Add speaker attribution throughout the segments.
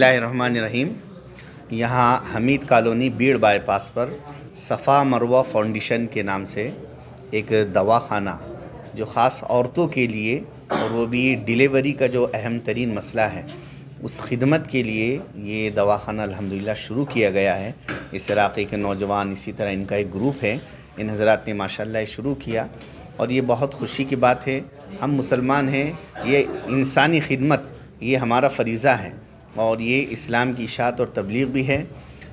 Speaker 1: बिस्मिल्लाहिर्रहमानिर्रहीम। यहाँ Hamid colony Bir bypass पर सफ़ा मरवा फाउंडेशन के नाम से एक दवाखाना जो ख़ास औरतों के लिए और वो भी डिलीवरी का जो अहम तरीन मसला है उस खिदमत के लिए ये दवाखाना अल्हम्दुलिल्लाह शुरू किया गया है। इस इलाक़े के नौजवान, इसी तरह इनका एक ग्रुप है, इन हज़रात ने माशाअल्लाह शुरू किया और ये बहुत खुशी की बात है। हम मुसलमान हैं, ये इंसानी खिदमत ये हमारा फ़रीज़ा है और ये इस्लाम की इशाअत और तबलीग भी है।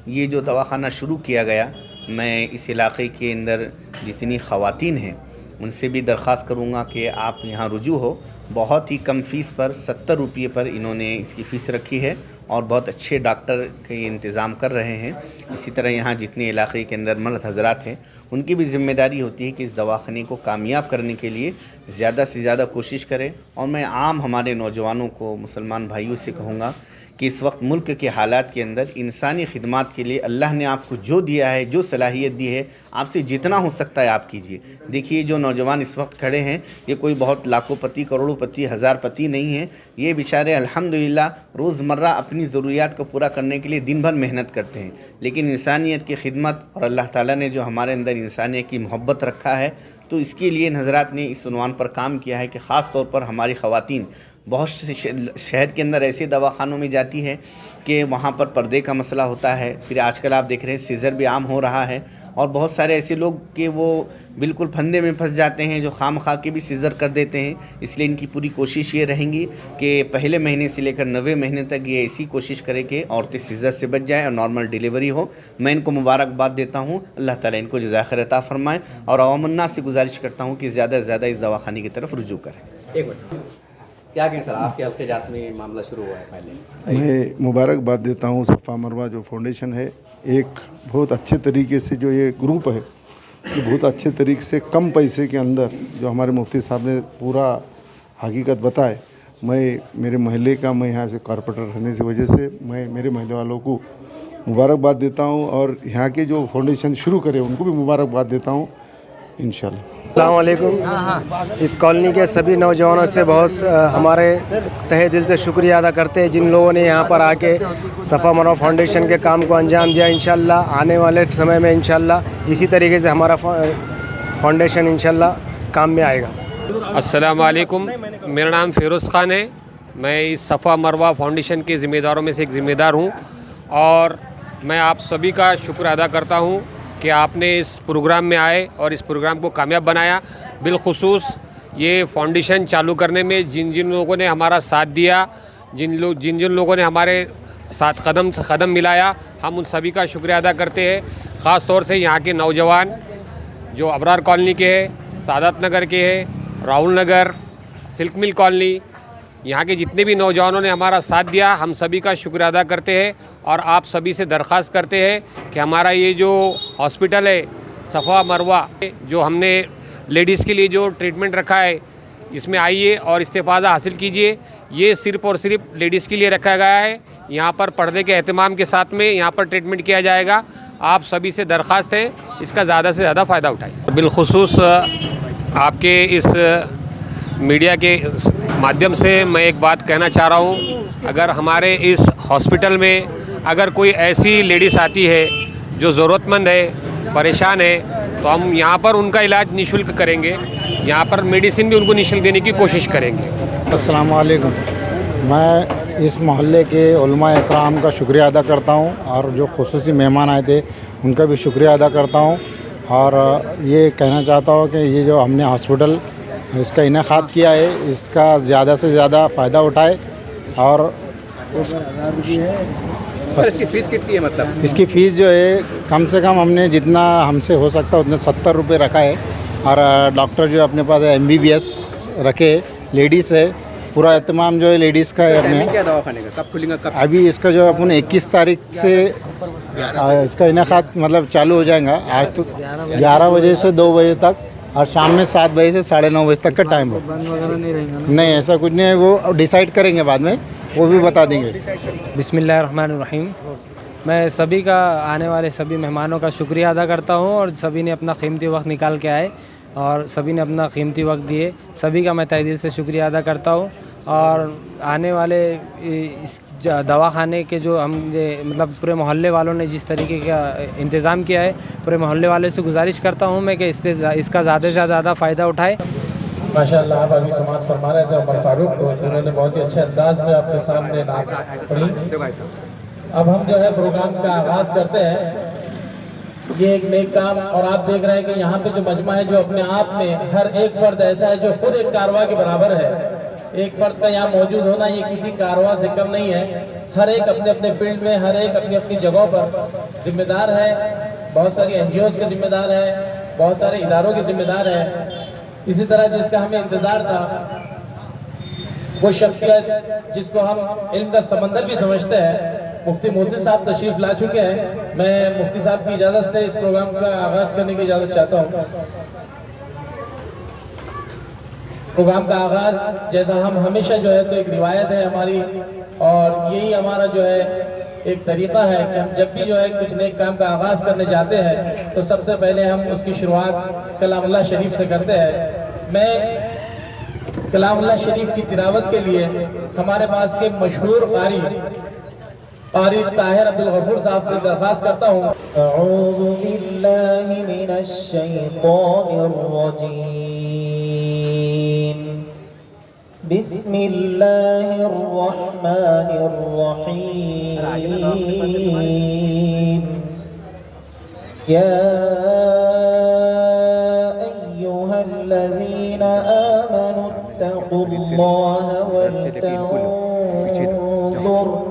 Speaker 1: ये जो दवाखाना शुरू किया गया, मैं इस इलाक़े के अंदर जितनी ख़वातीन हैं उनसे भी दरख्वास्त करूँगा कि आप यहाँ रुजू हो। बहुत ही कम फ़ीस पर 70 रुपये पर इन्होंने इसकी फ़ीस रखी है और बहुत अच्छे डॉक्टर के इंतज़ाम कर रहे हैं। इसी तरह यहाँ जितने इलाक़े के अंदर मर्द हज़रात हैं उनकी भी ज़िम्मेदारी होती है कि इस दवाखाने को कामयाब करने के लिए ज़्यादा से ज़्यादा कोशिश करें। और मैं आम हमारे नौजवानों को, मुसलमान भाइयों से कहूँगा कि इस वक्त मुल्क के हालात के अंदर इंसानी खिदमत के लिए अल्लाह ने आपको जो दिया है, जो सलाहियत दी है, आपसे जितना हो सकता है आप कीजिए। देखिए जो नौजवान इस वक्त खड़े हैं ये कोई बहुत लाखोंपति, करोड़ोंपति, हज़ारपति नहीं हैं। ये बेचारे अल्हम्दुलिल्लाह रोज़मर्रा अपनी ज़रूरियात को पूरा करने के लिए दिन भर मेहनत करते हैं, लेकिन इंसानियत की खिदमत और अल्लाह ताला ने जो हमारे अंदर इंसानियत की मोहब्बत रखा है तो इसके लिए हज़रात ने इस उन्वान पर काम किया है कि ख़ास तौर पर हमारी ख़वातीन बहुत से शहर के अंदर ऐसे दवाखानों में जाती है कि वहाँ पर पर्दे का मसला होता है। फिर आजकल आप देख रहे हैं सीज़र भी आम हो रहा है और बहुत सारे ऐसे लोग कि वो बिल्कुल फंदे में फंस जाते हैं जो खाम-खा के भी सीज़र कर देते हैं। इसलिए इनकी पूरी कोशिश ये रहेंगी कि पहले महीने से लेकर 90 महीने तक ये ऐसी कोशिश करें कि औरतें सीज़र से बच जाएँ और नॉर्मल डिलीवरी हो। मैं इनको मुबारकबाद देता हूँ, अल्लाह ताला इनको जज़ाए खैर अता फ़रमाए और अवामुन्नास से गुजारिश करता हूँ कि ज़्यादा से ज़्यादा इस दवाखाने की तरफ रुजू करें।
Speaker 2: एक मिनट, क्या कहें सर, आपके हल्के जात में मामला शुरू हुआ है? पहले
Speaker 3: मैं मुबारकबाद देता हूँ सफ़ा मरवा जो फाउंडेशन है, एक बहुत अच्छे तरीके से जो ये ग्रुप है ये बहुत अच्छे तरीके से कम पैसे के अंदर जो हमारे मुफ्ती साहब ने पूरा हकीकत बताए। मैं मेरे महल्ले का, मैं यहाँ से कॉरपोरेटर रहने की वजह से मैं मेरे महल्ले वालों को मुबारकबाद देता हूँ और यहाँ के जो फाउंडेशन शुरू करे उनको भी मुबारकबाद देता हूँ इंशाल्लाह।
Speaker 4: अस्सलाम वालेकुम। इस कॉलोनी के सभी नौजवानों से बहुत हमारे तहे दिल से शुक्रिया अदा करते हैं जिन लोगों ने यहाँ पर आके सफ़ा मरवा फाउंडेशन के काम को अंजाम दिया। इंशाल्लाह आने वाले समय में इंशाल्लाह इसी तरीके से हमारा फाउंडेशन इंशाल्लाह काम में आएगा।
Speaker 5: अस्सलाम वालेकुम, मेरा नाम फ़िरोज़ ख़ान है। मैं इस सफ़ा मरवा फाउंडेशन के ज़िम्मेदारों में से एक ज़िम्मेदार हूँ और मैं आप सभी का शुक्र अदा करता हूँ कि आपने इस प्रोग्राम में आए और इस प्रोग्राम को कामयाब बनाया। बिलखुसूस ये फाउंडेशन चालू करने में जिन जिन लोगों ने हमारा साथ दिया, जिन लोगों ने हमारे साथ कदम से कदम मिलाया, हम उन सभी का शुक्रिया अदा करते हैं। ख़ास तौर से यहाँ के नौजवान जो अबरार कॉलोनी के हैं, सादत नगर के हैं, राहुल नगर, सिल्क मिल कॉलोनी, यहाँ के जितने भी नौजवानों ने हमारा साथ दिया, हम सभी का शुक्रिया अदा करते हैं और आप सभी से दरख्वास्त करते हैं कि हमारा ये जो हॉस्पिटल है सफ़ा मरवा, जो हमने लेडीज़ के लिए जो ट्रीटमेंट रखा है इसमें आइए और इस्तेफ़ादा हासिल कीजिए। ये सिर्फ़ और सिर्फ लेडीज़ के लिए रखा गया है। यहाँ पर पर्दे के एहतमाम के साथ में यहाँ पर ट्रीटमेंट किया जाएगा। आप सभी से दरख्वास्त है इसका ज़्यादा से ज़्यादा फ़ायदा उठाइए। बिलखुसूस आपके इस मीडिया के माध्यम से मैं एक बात कहना चाह रहा हूँ, अगर हमारे इस हॉस्पिटल में अगर कोई ऐसी लेडीज़ आती है जो ज़रूरतमंद है, परेशान है, तो हम यहाँ पर उनका इलाज निःशुल्क करेंगे। यहाँ पर मेडिसिन भी उनको निःशुल्क देने की कोशिश करेंगे।
Speaker 6: अस्सलाम वालेकुम। मैं इस मोहल्ले के उलमा इकराम का शुक्रिया अदा करता हूँ और जो खुसूसी मेहमान आए थे उनका भी शुक्रिया अदा करता हूँ और ये कहना चाहता हूँ कि ये जो हमने हॉस्पिटल इसका इनेकाद किया है इसका ज़्यादा से ज़्यादा फ़ायदा उठाए और
Speaker 2: सर इसकी फ़ीस कितनी है? मतलब
Speaker 6: इसकी फ़ीस जो है कम से कम हमने जितना हमसे हो सकता है उतने 70 रुपये रखा है और डॉक्टर जो अपने पास MBBS रखे, लेडीज़ है, पूरा एहतमाम जो है लेडीज़ का है अपने।
Speaker 2: क्या दवाखाने का कब खुलेगा? कब?
Speaker 6: अभी इसका जो अपन 21 तारीख से इसका इनेकाद मतलब चालू हो जाएगा। आज तो 11 बजे से 2 बजे तक और शाम में 7 बजे से 9:30 बजे तक का टाइम है। नहीं ऐसा कुछ नहीं है, वो डिसाइड करेंगे बाद में, वो भी बता देंगे।
Speaker 4: बिस्मिल्लाहिर्रहमानिर्रहीम। मैं सभी का, आने वाले सभी मेहमानों का शुक्रिया अदा करता हूँ और सभी ने अपना कीमती वक्त निकाल के आए और सभी ने अपना कीमती वक्त दिए। सभी का मैं तहे दिल से शुक्रिया अदा करता हूँ और आने वाले इस दवाखाने के जो हम मतलब पूरे मोहल्ले वालों ने जिस तरीके का इंतज़ाम किया है, पूरे मोहल्ले वालों से गुजारिश करता हूँ मैं कि इसका ज़्यादा से ज़्यादा फ़ायदा उठाए।
Speaker 7: माशाअल्लाह आप अभी समाज फरमा रहे थे उमर फारूक को, जिन्होंने बहुत ही अच्छे अंदाज में आपके सामने नात पढ़ी। अब हम जो है प्रोग्राम का आगाज़ करते हैं। ये एक नेक काम, और आप देख रहे हैं कि यहाँ पे जो मजमा है, जो अपने आप में हर एक फर्द ऐसा है जो खुद एक कारवा के बराबर है। एक फर्द का यहाँ मौजूद होना ये किसी कारवा से कम नहीं है। हर एक अपने अपने फील्ड में, हर एक अपनी अपनी जगहों पर जिम्मेदार है। बहुत सारी NGOs के जिम्मेदार है, बहुत सारे इदारों के जिम्मेदार है। इसी तरह जिसका हमें इंतज़ार था, वो शख्सियत जिसको हम इल्म का समंदर भी समझते हैं, मुफ्ती मोहसिन साहब तशरीफ ला चुके हैं। मैं मुफ्ती साहब की इजाज़त से इस प्रोग्राम का आगाज़ करने की इजाज़त चाहता हूँ। प्रोग्राम का आगाज़ जैसा हम हमेशा जो है, तो एक रिवायत है हमारी, और यही हमारा जो है एक तरीक़ा है कि हम जब भी जो है कुछ नेक काम का आगाज़ करने जाते हैं तो सबसे पहले हम उसकी शुरुआत कलामुल्लाह शरीफ से करते हैं। मैं कलामुल्लाह शरीफ की तिलावत के लिए हमारे पास के मशहूर क़ारी ताहिर अब्दुल गफूर साहब से दरख्वास्त करता हूँ।
Speaker 8: अऊज़ु बिल्लाहि मिनश शैतानिर रजीम। बिस्मिल्लाहिर रहमानिर रहीम। या अय्युहल्लज़ीना आमनु इत्तक़ुल्लाहा वलतंज़ुर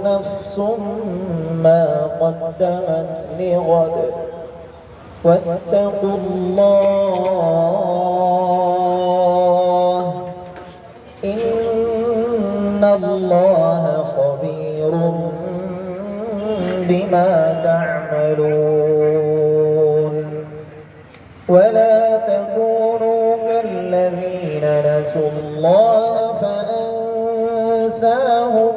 Speaker 8: नफ्सुम मा क़द्दमत लिग़द वत्तक़ुल्लाह इन्नल्लाहा ख़बीरुम बिमा तअमलून। वला तकूनू कल्लज़ीन नसुल्लाह फअंसाहुम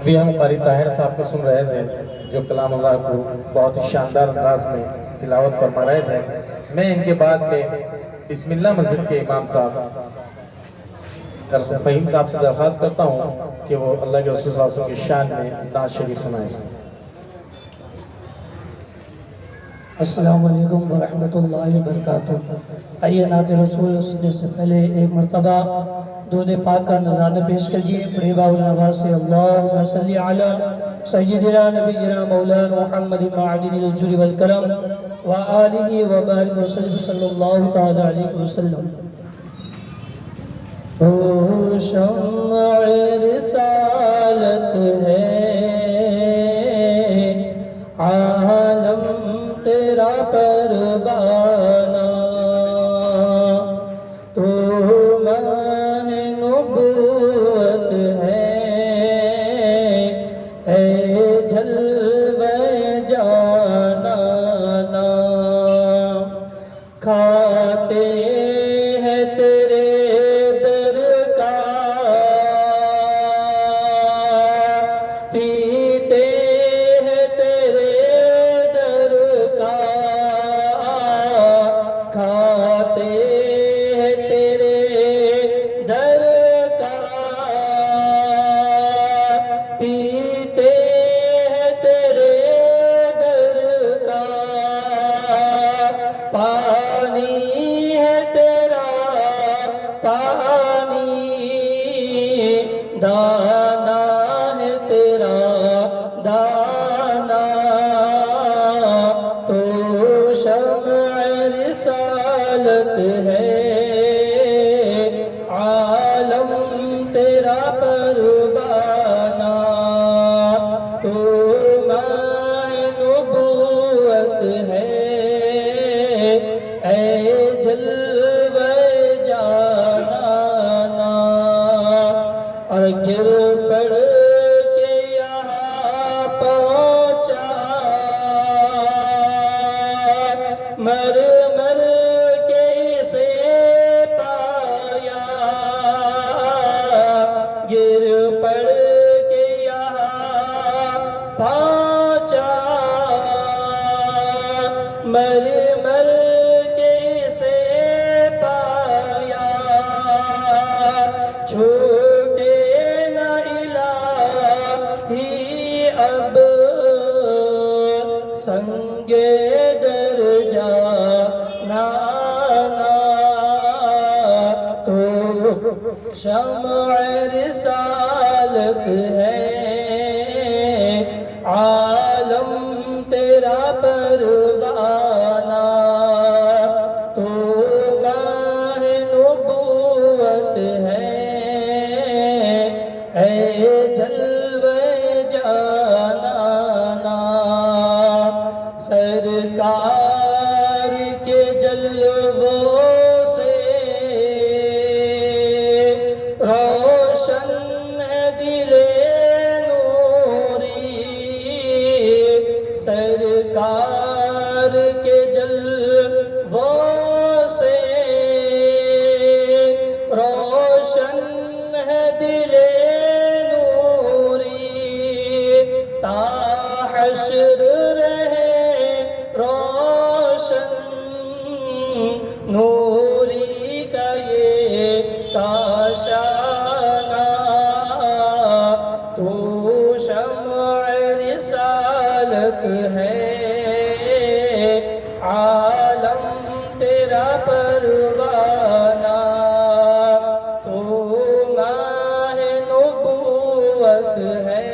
Speaker 7: अभी हम क़ारी ताहिर साहब को सुन रहे थे जो कलाम अल्लाह को बहुत ही शानदार अंदाज में तिलावत फरमा रहे थे। मैं इनके बाद में बिस्मिल्लाह मस्जिद के इमाम साहब फ़हीम साहब से दरख्वास्त करता हूँ कि वो अल्लाह के रसूल सल्लल्लाहु अलैहि वसल्लम की शान में नात शरीफ सुनाएं।
Speaker 9: अस्सलाम वालेकुम व रहमतुल्लाहि व बरकातुहू। आइए नात रसूल सुनने से पहले एक मरतबा दूध पाक का नज़ारा पेश करिए। बड़े बाउल नवाज से अल्लाहुम्मा सल्ली अला सय्यिदिना नबिय्यिना मौलाना मुहम्मदिन मअदिनिल जुरि वल करम व आलिहि व बारिक वसल्लम सल्लल्लाहु तआला अलैहि वसल्लम। ओ शम्अ रिसालत है आलम तेरा परवाना, तो माह नबूवत है जलवे जाना ना। खाते हैं तेरे दर का, पीते हैं तेरे दर का, खाते हैं तेरे दर का, पीते हैं तेरे दर का। पानी है तेरा पानी, दाना है तेरा दाना, तो शम्अ रिसालत है आलम तेरा परवाना, तो माह नबूवत है जलवे जाना ना। और गिर पड़ के यहाँ पहुँचा, मर मर के इसे पाया, गिर पड़ के यहाँ पहुँचा, मर मर के इसे पाया। छूटे न इलाही अब संगे दर जाना ना, तो शम्अ रिसालत है आलम तेरा परवाना, तो माह नबूवत है जलवे जाना ना। सरकार के जलवों से रोशन है दिले नूरी, सरकार के जलवों से रोशन है दिले नूरी, ताहश्र रहे रोशन नूरी का ये काशाना, तू शम्अ रिसालत है आलम तेरा परवाना, तो माह नबूवत है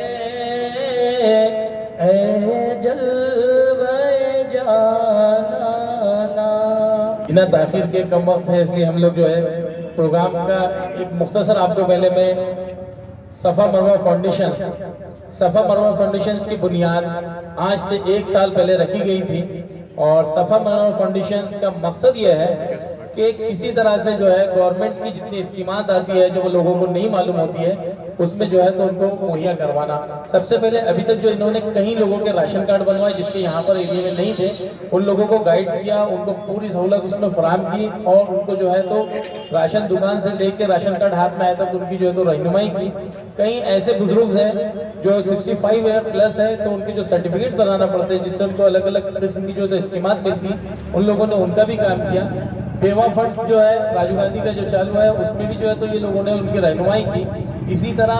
Speaker 9: जलवे जाना ना।
Speaker 7: बिना ताखिर के कम वक्त है, इसलिए हम लोग जो है प्रोग्राम का एक मुख्तसर आपको पहले मैं सफ़ा मरवा फाउंडेशंस की बुनियाद आज से 1 साल पहले रखी गई थी। और सफ़ा मरवा फाउंडेशंस का मकसद यह है कि किसी तरह से जो है गवर्नमेंट्स की जितनी स्कीमात आती है जो वो लोगों को नहीं मालूम होती है, उसमें जो है तो उनको मुहैया करवाना। सबसे पहले अभी तक जो इन्होंने कई लोगों के राशन कार्ड बनवाए जिसके यहाँ पर एरिया में नहीं थे, उन लोगों को गाइड किया, उनको पूरी सहूलत उसमें फराहम की और उनको जो है तो राशन दुकान से लेकर राशन कार्ड हाथ में आए तक उनकी जो है तो रहनुमाई की। कई ऐसे बुजुर्ग हैं जो 65 ईयर प्लस है, तो उनके जो सर्टिफिकेट बनाना पड़ते हैं जिससे उनको अलग अलग किस्म की जो स्कीमात मिलती, उन लोगों ने उनका भी काम किया। बेवा फंड्स जो है राजीव गांधी का जो चालू है उसमें भी जो है तो ये लोगों ने उनकी रहनुमाई की। इसी तरह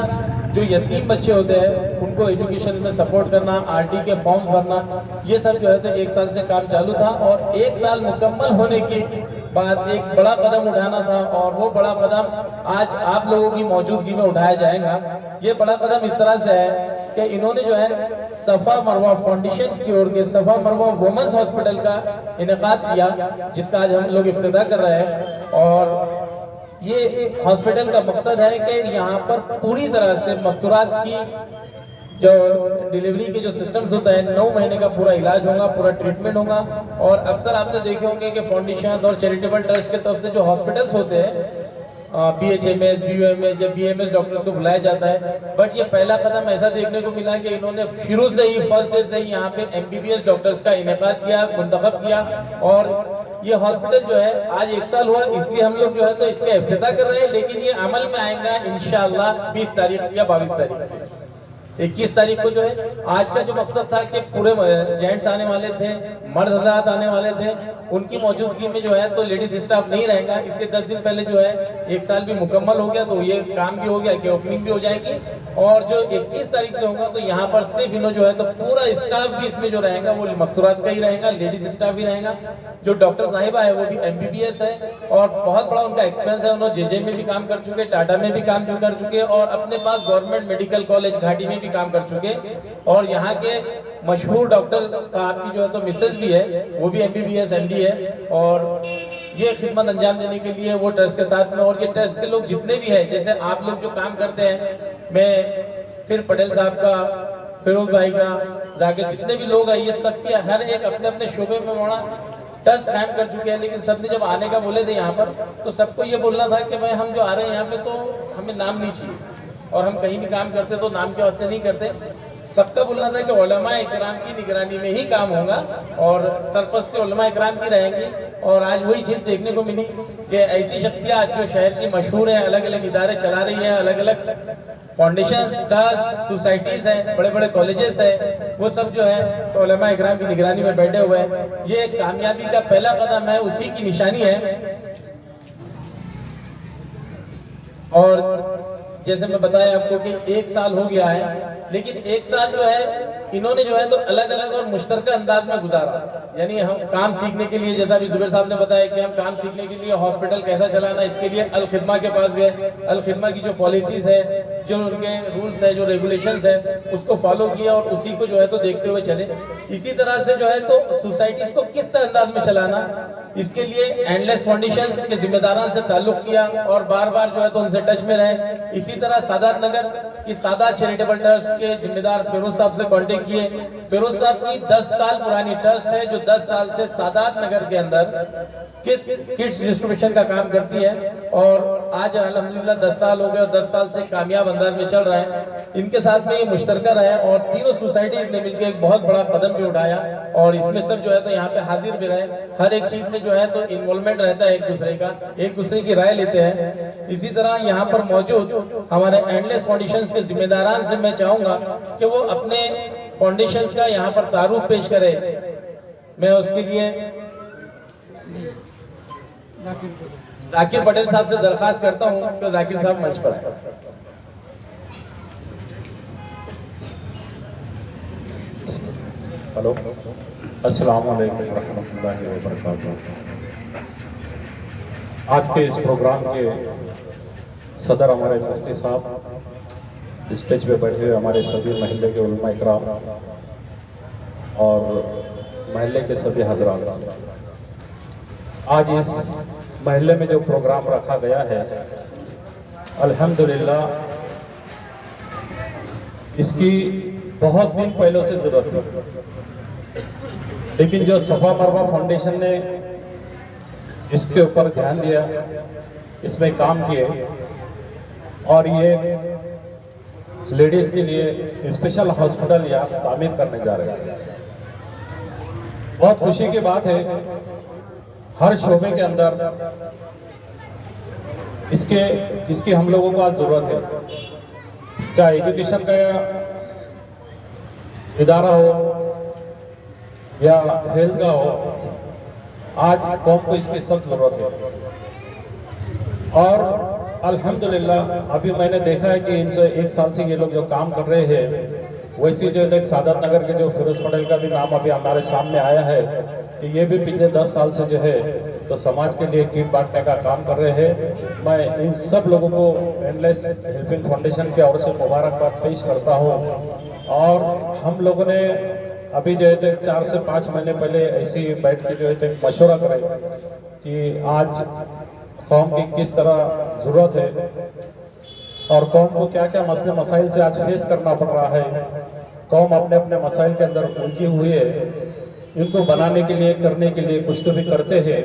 Speaker 7: जो यतीम बच्चे होते हैं उनको एजुकेशन में सपोर्ट करना, आरटी के फॉर्म्स भरना, ये सब जो है तो 1 साल से काम चालू था और 1 साल मुकम्मल होने के बाद एक बड़ा कदम उठाना था और वो बड़ा कदम आज आप लोगों की मौजूदगी में उठाया जाएगा। ये बड़ा कदम इस तरह से है कि इन्होंने जो है सफ़ा मरवा फाउंडेशन की ओर के सफ़ा मरवा वुमेन्स हॉस्पिटल का इनेकाद किया, जिसका आज हम लोग इफ्तिताह कर रहे हैं। और ये हॉस्पिटल का मकसद है कि यहाँ पर पूरी तरह से मस्तूरात की जो डिलीवरी के जो सिस्टम्स होता है 9 महीने का पूरा इलाज होगा, पूरा ट्रीटमेंट होगा। और अक्सर आपने देखे होंगे कि फाउंडेशन और चैरिटेबल ट्रस्ट की तरफ से जो हॉस्पिटल्स होते हैं BHMS, BUMS या BMS डॉक्टर्स को बुलाया जाता है, बट ये पहला कदम ऐसा देखने को मिला कि इन्होंने शुरू से ही फर्स्ट डे से ही यहाँ पे MBBS डॉक्टर्स का इनेकाद किया, मुंतखब किया। और ये हॉस्पिटल जो है आज 1 साल हुआ, इसलिए हम लोग जो है तो इसका इफ्तिताह कर रहे हैं, लेकिन ये अमल में आएगा इंशाअल्लाह 20 तारीख या 22 तारीख से। 21 तारीख को जो है आज का जो मकसद था कि पूरे जेंट्स आने वाले थे, मर्द हज़रात आने वाले थे, उनकी मौजूदगी में जो है तो लेडीज स्टाफ नहीं रहेगा, इसलिए 10 दिन पहले जो है 1 साल भी मुकम्मल हो गया तो ये काम भी हो गया कि ओपनिंग भी हो जाएगी। और जो 21 तारीख से होगा तो यहाँ पर सिर्फ इन्हों जो है तो पूरा स्टाफ भी इसमें जो रहेगा वो मस्तूरात का ही रहेगा, लेडीज स्टाफ भी रहेगा। जो डॉक्टर साहिबा है वो भी MBBS है और बहुत बड़ा उनका एक्सपीरियंस है, उन्होंने JJ में भी काम कर चुके, टाटा में भी काम कर चुके और अपने पास गवर्नमेंट मेडिकल कॉलेज घाटी में भी काम कर चुके। और यहाँ के मशहूर डॉक्टर साहब की जो है तो मिसेज भी है, वो भी MBBS MD है और ये खिदमत अंजाम देने के लिए वो ट्रस्ट के साथ में। और ये ट्रस्ट के लोग जितने भी हैं, जैसे आप लोग जो काम करते हैं, मैं फिर पटेल साहब का, फिरोज भाई का, जाकिर, जितने भी लोग हैं, ये सबके हर एक अपने अपने शोबे में बड़ा ट्रस्ट कायम कर चुके हैं। लेकिन सबने जब आने का बोले थे यहाँ पर तो सबको ये बोलना था कि भाई हम जो आ रहे हैं यहाँ पे तो हमें नाम नहीं चाहिए, और हम कहीं भी काम करते तो नाम के वास्ते नहीं करते। सबका बोलना था कि उलमा इकराम की निगरानी में ही काम होगा और सरपरस्ती उलमा इकराम की रहेंगी। और आज वही चीज़ देखने को मिली कि ऐसी शख्सियत जो शहर की मशहूर है, अलग अलग इदारे चला रही है, अलग अलग फाउंडेशंस, ट्रस्ट, सोसाइटीज़ हैं, बड़े बड़े कॉलेजेस हैं, वो सब जो है तो उलमा इकराम की निगरानी में बैठे हुए हैं। ये कामयाबी का पहला कदम है, उसी की निशानी है। और जैसे मैं बताया आपको कि 1 साल हो गया है, लेकिन 1 साल जो है इन्होंने जो है तो अलग अलग और मुश्तरका अंदाज में गुजारा। यानी हम काम सीखने के लिए, जैसा भी जुबैर साहब ने बताया कि हम काम सीखने के लिए हॉस्पिटल कैसा चलाना, इसके लिए अल खिदमा के पास गए। अल खिदमा की जो पॉलिसीज़ है, जो उनके रूल्स है, जो रेगुलेशंस है, उसको फॉलो किया और उसी को जो है तो देखते हुए चले। इसी तरह से जो है तो सोसाइटीज़ को किस तरह अंदाज में चलाना, इसके लिए एंडलेस फाउंडेशंस के जिम्मेदारान से ताल्लुक़ किया और बार बार जो है तो उनसे टच में रहे। इसी तरह सादात नगर की सादात चैरिटेबल ट्रस्ट के जिम्मेदार फिरोज साहब से कांटेक्ट किए। फिरोज साहब की 10 साल पुरानी ट्रस्ट है जो 10 साल से सादात नगर के अंदर किड्स डिस्ट्रीब्यूशन का काम करती है और आज अल्हम्दुलिल्लाह 10 साल हो गए और 10 साल से कामयाब अंदाज में चल रहा है। इनके साथ में ये मुश्तरका रहा है और तीनों सोसाइटीज ने मिलकर एक बहुत बड़ा कदम भी उठाया और इसमें सब जो है तो यहाँ पे हाजिर भी रहे। हर एक चीज में जो है तो इन्वॉल्वमेंट रहता है एक दूसरे का, एक दूसरे की राय लेते हैं। इसी तरह यहाँ पर मौजूद हमारे एंडलेस फाउंडेशन के जिम्मेदारान से मैं चाहूंगा कि वो अपने फाउंडेशन का यहाँ पर तारुफ पेश करे। मैं उसके लिए जाकिर पटेल साहब से दरखास्त करता हूँ कि जाकिर साहब मंच पर आए।
Speaker 10: हेलो, अस्सलाम वालेकुम रहमतुल्लाहि व बरकातुहू। आज के इस प्रोग्राम के सदर हमारे मुफ्ती साहब, स्टेज पे बैठे हुए हमारे सभी महल्ले के उलमा इकराम और महल्ले के सभी हजरात, आज इस महल्ले में जो प्रोग्राम रखा गया है अल्हम्दुलिल्लाह इसकी बहुत दिन पहले से जरूरत थी, लेकिन जो सफ़ा मरवा फाउंडेशन ने इसके ऊपर ध्यान दिया, इसमें काम किए और ये लेडीज के लिए स्पेशल हॉस्पिटल यहाँ तामीर करने जा रहे हैं। बहुत खुशी की बात है, हर शोबे के अंदर इसकी हम लोगों को आज जरूरत है, चाहे एजुकेशन का इदारा हो या हेल्थ का हो आज कौम को इसकी सख्त जरूरत है। और अल्हम्दुलिल्लाह अभी मैंने देखा है कि इनसे 1 साल से ये लोग जो काम कर रहे हैं, वैसे जो एक सादत नगर के जो फिरोज पटेल का भी नाम अभी हमारे सामने आया है कि ये भी पिछले 10 साल से जो है तो समाज के लिए किट बांटने का काम कर रहे हैं। मैं इन सब लोगों को एंडलेस हेल्पिंग फाउंडेशन की ओर से मुबारकबाद पेश करता हूँ। और हम लोगों ने अभी जो है तो 4 से 5 महीने पहले ऐसे ही बैठ के जो है तो एक मशवरा करें कि आज कौम की किस तरह ज़रूरत है और कौम को क्या क्या मसले मसाइल से आज फेस करना पड़ रहा है। कौम अपने अपने मसाइल के अंदर उलझी हुई है, इनको बनाने के लिए करने के लिए कुछ तो भी करते हैं।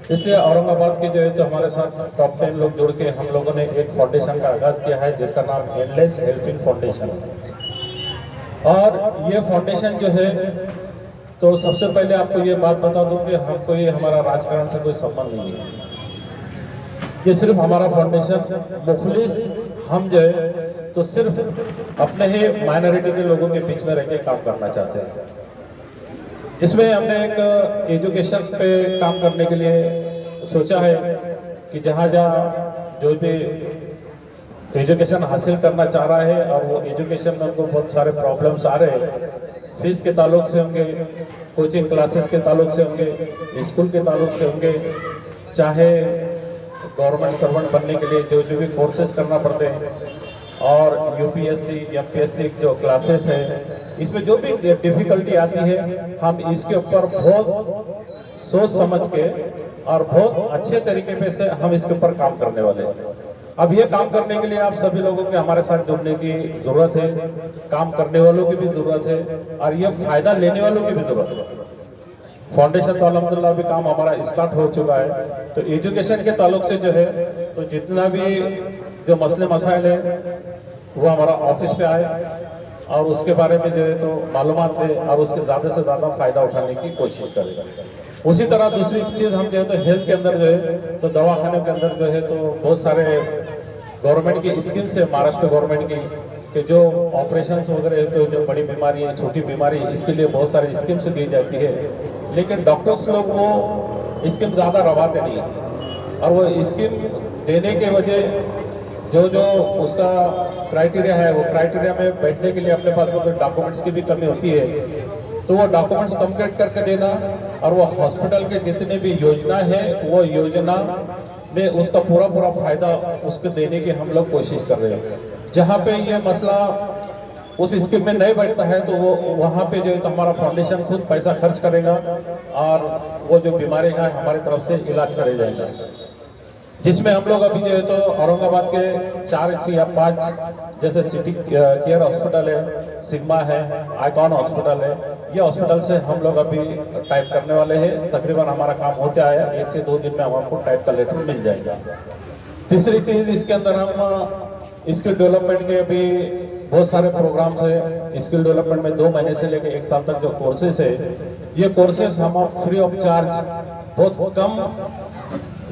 Speaker 10: इसलिए औरंगाबाद के जो है तो हमारे साथ टॉप 10 लोग जुड़ के हम लोगों ने एक फाउंडेशन का आगाज़ किया है जिसका नाम एंडलेस हेल्पिंग फाउंडेशन है। और ये फाउंडेशन जो है तो सबसे पहले आपको ये बात बता दूं कि हमको ये हमारा राजकारण से कोई संबंध नहीं है। ये सिर्फ हमारा फाउंडेशन मुखलिस हम जो है तो सिर्फ अपने ही माइनॉरिटी के लोगों के बीच में रह के काम करना चाहते हैं। इसमें हमने एक एजुकेशन पे काम करने के लिए सोचा है कि जहाँ जहाँ जो भी एजुकेशन हासिल करना चाह रहा है और वो एजुकेशन में उनको बहुत सारे प्रॉब्लम्स आ रहे हैं, फीस के ताल्लुक से होंगे, कोचिंग क्लासेस के ताल्लुक से होंगे, स्कूल के ताल्लुक से होंगे, चाहे गवर्नमेंट सर्वेंट बनने के लिए जो भी कोर्सेज करना पड़ते हैं और यूपीएससी एमपीएससी जो क्लासेस है, इसमें जो भी डिफिकल्टी आती है हम इसके ऊपर बहुत सोच समझ के और बहुत अच्छे तरीके पे से हम इसके ऊपर काम करने वाले हैं। अब ये काम करने के लिए आप सभी लोगों के हमारे साथ जुड़ने की जरूरत है, काम करने वालों की भी जरूरत है और ये फायदा लेने वालों की भी जरूरत है। फाउंडेशन तो अल्हम्दुलिल्लाह भी काम हमारा स्टार्ट हो चुका है। तो एजुकेशन के ताल्लुक से जो है तो जितना भी जो मसले मसाइल है वो हमारा ऑफिस पे आए और उसके बारे में जो है तो मालूमात दे और उसके ज़्यादा से ज़्यादा फ़ायदा उठाने की कोशिश करें। उसी तरह दूसरी चीज़ हम जो है तो हेल्थ के अंदर जो है तो दवाखाने के अंदर जो है तो बहुत सारे गवर्नमेंट की स्कीम्स है, महाराष्ट्र गवर्नमेंट की, कि जो ऑपरेशंस वगैरह तो जो बड़ी बीमारी है, छोटी बीमारी, इसके लिए बहुत सारी स्कीम्स दी जाती है, लेकिन डॉक्टर्स लोग वो स्कीम ज़्यादा रवाते नहीं है। और वो स्कीम देने के वजह जो उसका क्राइटेरिया है, वो क्राइटेरिया में बैठने के लिए अपने पास में डॉक्यूमेंट्स की भी कमी होती है, तो वो डॉक्यूमेंट्स कंप्लीट करके देना और वो हॉस्पिटल के जितने भी योजना है वो योजना में उसका पूरा फायदा उसको देने की हम लोग कोशिश कर रहे हैं। जहाँ पे ये मसला उस स्कीम में नहीं बैठता है तो वो वहाँ पे जो है तो हमारा फाउंडेशन खुद पैसा खर्च करेगा और वो जो बीमारी का हमारी तरफ से इलाज करे जाएगा, जिसमें हम लोग अभी जो है तो औरंगाबाद के 4 या 5 जैसे सिटी केयर हॉस्पिटल है, सिग्मा है, आइकॉन हॉस्पिटल है, ये हॉस्पिटल से हम लोग अभी टाइप करने वाले हैं। तकरीबन हमारा काम होते आया, 1 से 2 दिन में हमको टाइप का लेटर मिल जाएगा। तीसरी चीज़ इसके अंदर हम स्किल डेवलपमेंट के अभी बहुत सारे प्रोग्राम्स है। स्किल डेवलपमेंट में 2 महीने से लेकर 1 साल तक जो कोर्सेज है, ये कोर्सेज हम फ्री ऑफ चार्ज बहुत कम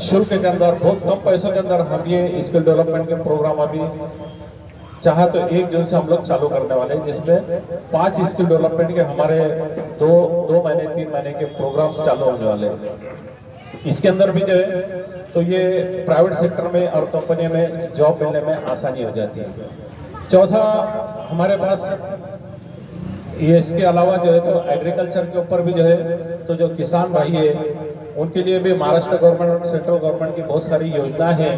Speaker 10: शुल्क के अंदर, बहुत कम पैसों के अंदर हम ये स्किल डेवलपमेंट के प्रोग्राम अभी चाहे तो 1 जून से हम लोग चालू करने वाले हैं, जिसमें 5 स्किल डेवलपमेंट के हमारे 2 महीने 3 महीने के प्रोग्राम्स चालू होने वाले हैं। इसके अंदर भी जो है तो ये प्राइवेट सेक्टर में और कंपनी में जॉब मिलने में आसानी हो जाती है। चौथा, हमारे पास ये इसके अलावा जो है तो एग्रीकल्चर के ऊपर भी जो है तो जो किसान भाई है उनके लिए भी महाराष्ट्र गवर्नमेंट और सेंट्रल गवर्नमेंट की बहुत सारी योजनाएं हैं।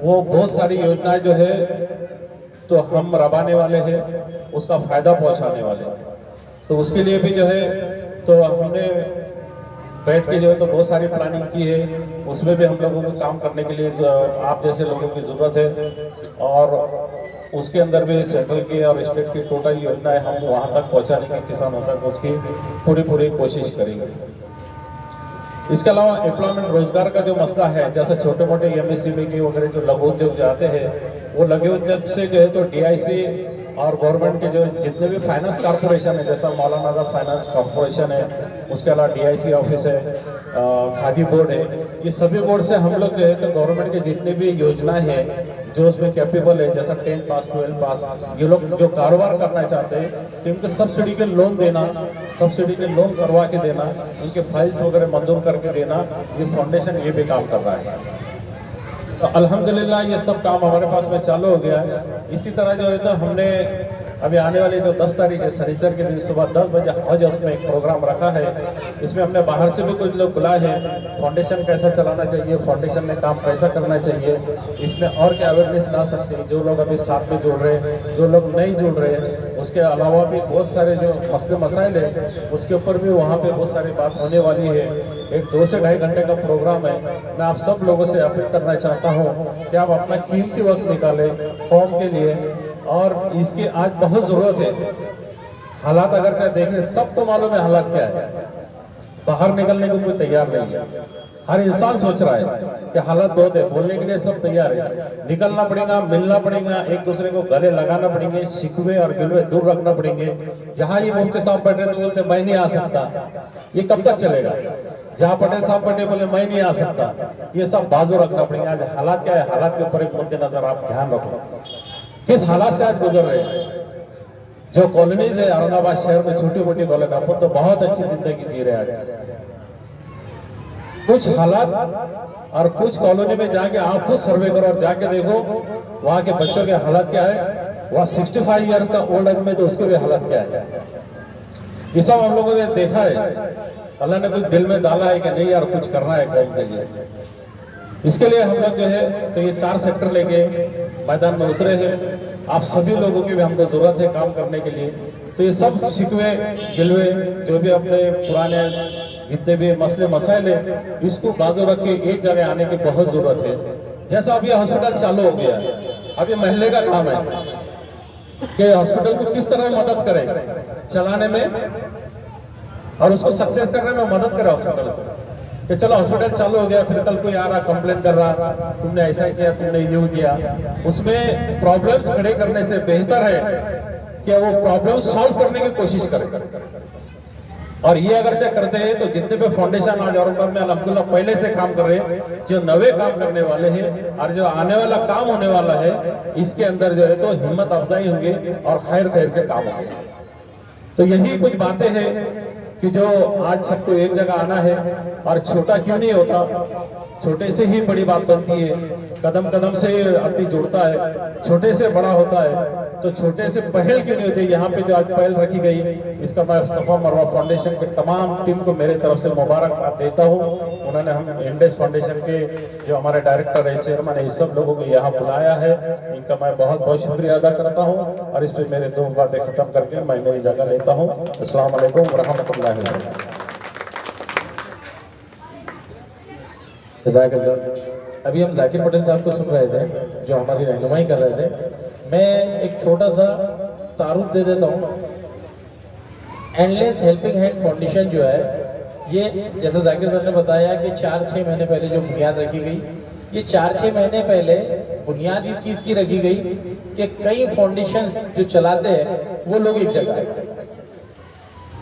Speaker 10: वो बहुत सारी योजनाएं जो है तो हम रवाने वाले हैं, उसका फायदा पहुंचाने वाले हैं। तो उसके लिए भी जो है तो हमने बैठ के जो है तो बहुत सारी प्लानिंग की है, उसमें भी हम लोगों को काम करने के लिए जो आप जैसे लोगों की ज़रूरत है और उसके अंदर भी सेंट्रल की और स्टेट की टोटल योजनाएं हम वहाँ तक पहुँचाने की, किसानों तक उसकी पूरी कोशिश करेंगे। इसके अलावा एम्प्लॉयमेंट, रोजगार का जो मसला है, जैसे छोटे मोटे एमएसएमई के वगैरह जो लघु उद्योग जाते हैं, वो लघु उद्योग से जो है तो डीआईसी और गवर्नमेंट के जो जितने भी फाइनेंस कॉर्पोरेशन है, जैसा मौलाना आजाद फाइनेंस कॉर्पोरेशन है, उसके अलावा डीआईसी ऑफिस है, खादी बोर्ड है, ये सभी बोर्ड से हम लोग जो है तो गवर्नमेंट के जितने भी योजनाएं हैं जो उसमें कैपेबल है, जैसा 10 पास 12 पास, ये लोग जो कारोबार करना चाहते हैं तो इनको सब्सिडी के लोन देना, सब्सिडी के लोन करवा के देना, उनके फाइल्स वगैरह मंजूर करके देना, ये फाउंडेशन ये भी काम कर रहा है। तो अल्हम्दुलिल्लाह ये सब काम हमारे पास में चालू हो गया है। इसी तरह जो है तो हमने अभी आने वाले जो 10 तारीख है शनिचर के दिन सुबह 10 बजे हज उसमें एक प्रोग्राम रखा है। इसमें हमने बाहर से भी कुछ लोग बुलाए हैं, फाउंडेशन कैसा चलाना चाहिए, फाउंडेशन में काम कैसा करना चाहिए, इसमें और क्या अवेयरनेस ला सकते हैं। जो लोग अभी साथ में जुड़ रहे हैं, जो लोग नहीं जुड़ रहे हैं, उसके अलावा भी बहुत सारे जो मसले मसाइल है उसके ऊपर भी वहाँ पे बहुत सारी बात होने वाली है। एक 2 से ढाई घंटे का प्रोग्राम है। मैं आप सब लोगों से अपील करना चाहता हूँ कि आप अपना कीमती वक्त निकालें कौम के लिए, और इसकी आज बहुत ज़रूरत है। हालात अगर चाहे देखें, सबको मालूम है हालात क्या है, बाहर निकलने को कोई तैयार नहीं है। हर इंसान सोच रहा है कि हालात बहुत है, बोलने के लिए सब तैयार है, निकलना पड़ेगा, मिलना पड़ेगा, एक दूसरे को गले लगाना पड़ेंगे, शिकवे और गिलवे दूर रखना पड़ेंगे। जहाँ ये मुफ्ती साहब बैठे तो बोलते मैं नहीं आ सकता, ये कब तक चलेगा? जहाँ पटेल साहब बैठे बोले मैं नहीं आ सकता, ये सब बाजू रखना पड़ेगा। आज हालात क्या है, हालात के ऊपर एक मद्देनजर आप ध्यान रखो, किस हालात से आज गुजर रहे हैं। जो कॉलोनीज है औरंगाबाद शहर में, छोटी मोटी कॉलोनी, अपन तो बहुत अच्छी जिंदगी जी रहे हैं। आज कुछ हालात और कुछ कॉलोनी में जाके आप खुद सर्वे करो और जाके देखो वहाँ के बच्चों के हालात क्या है। वहाँ 65 ईयर्स का ओल्ड एज में तो उसके भी हालत क्या है, ये सब हम लोगों ने देखा है। अल्लाह ने कुछ दिल में डाला है कि नहीं यार कुछ करना है कौम के लिए। इसके लिए हम लोग जो है तो ये 4 सेक्टर लेके मैदान में उतरे हैं। आप सभी लोगों की भी हमको जरूरत है काम करने के लिए। तो ये सब शिकवे गिलवे जो भी अपने पुराने जितने भी मसले मसाइल है, इसको बाजू रख के एक जगह आने की बहुत जरूरत है। जैसा अभी हॉस्पिटल चालू हो गया है, अभी महल्ले का काम है कि हॉस्पिटल को किस तरह मदद करें चलाने में और उसको सक्सेस करने में मदद करें हॉस्पिटल को। कि चलो हॉस्पिटल चालू हो गया, फिर कल कोई आ रहा कंप्लेन कर रहा तुमने ऐसा किया, तुमने यूं किया, उसमें प्रॉब्लम्स खड़े करने से बेहतर है कि वो प्रॉब्लम सॉल्व करने की कोशिश करें। और ये अगर चेक करते हैं तो जितने भी फाउंडेशन आज औरंगाबाद में अल्हम्दुलिल्लाह पहले से काम कर रहे हैं, जो नवे काम करने वाले हैं और जो आने वाला काम होने वाला है, इसके अंदर जो है तो हिम्मत अफजाई होंगे और खैर खैर के काम होंगे। तो यही कुछ बातें हैं कि जो आज सबको एक जगह आना है। और छोटा क्यों नहीं होता, छोटे से ही बड़ी बात बनती है, कदम कदम से आदमी जुड़ता है, छोटे से बड़ा होता है। तो छोटे से पहल क्यों नहीं होती। यहाँ पे जो आज पहल रखी गई, इसका मैं सफा मरवा फाउंडेशन के तमाम टीम को मेरे तरफ से मुबारकबाद देता हूँ। उन्होंने हम इंडेस फाउंडेशन के जो हमारे डायरेक्टर है, चेयरमैन है, इस सब लोगों को यहाँ बुलाया है, इनका मैं बहुत बहुत शुक्रिया अदा करता हूँ। और इस पर मेरे 2 बातें खत्म करके मैं मेरी जगह लेता हूँ। अस्सलाम वालेकुम व रहमतुल्लाहि व बरकातहू। अभी हम जाकिर पटेल साहब को सुन रहे थे जो हमारी रहनुमाई कर रहे थे। मैं एक छोटा सा तारुफ दे देता हूँ। एंडलेस हेल्पिंग हैंड फाउंडेशन जो है, ये जैसा जाकिर साहब ने बताया कि 4-6 महीने पहले जो बुनियाद रखी गई, ये 4-6 महीने पहले बुनियाद इस चीज़ की रखी गई कि कई फाउंडेशन जो चलाते हैं वो लोग एक जगह आए।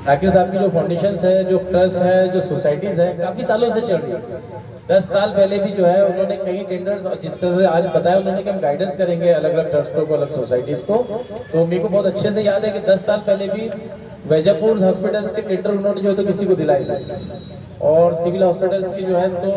Speaker 10: जाकिर साहब की जो फाउंडेशन है, जो ट्रस्ट है, जो सोसाइटीज़ है, काफ़ी सालों से चल रही है। 10 साल पहले भी जो है उन्होंने कई टेंडर्स, जिस तरह से आज बताया उन्होंने कि हम गाइडेंस करेंगे अलग अलग ट्रस्टों को, अलग सोसाइटीज़ को। तो मेरे को बहुत अच्छे से याद है कि 10 साल पहले भी वैजापुर हॉस्पिटल्स के टेंडर उन्होंने जो है तो किसी को दिलाए थे, और सिविल हॉस्पिटल्स की जो है तो